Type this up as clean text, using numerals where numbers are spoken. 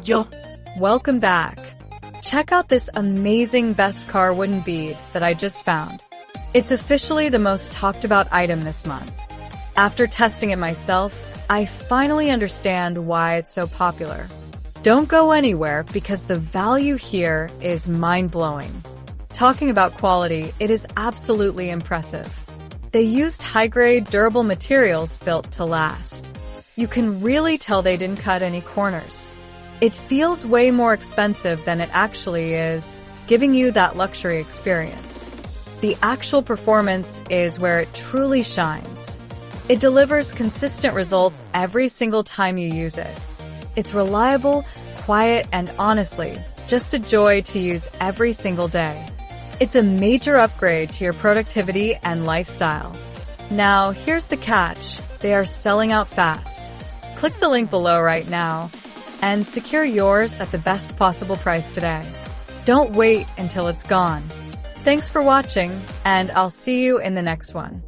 Yo. Welcome back. Check out this amazing best car wooden bead that I just found. It's officially the most talked about item this month. After testing it myself, I finally understand why it's so popular. Don't go anywhere because the value here is mind-blowing. Talking about quality, it is absolutely impressive. They used high-grade, durable materials built to last. You can really tell they didn't cut any corners. It feels way more expensive than it actually is, giving you that luxury experience. The actual performance is where it truly shines. It delivers consistent results every single time you use it. It's reliable, quiet, and honestly, just a joy to use every single day. It's a major upgrade to your productivity and lifestyle. Now, here's the catch. They are selling out fast. Click the link below right now and secure yours at the best possible price today. Don't wait until it's gone. Thanks for watching, and I'll see you in the next one.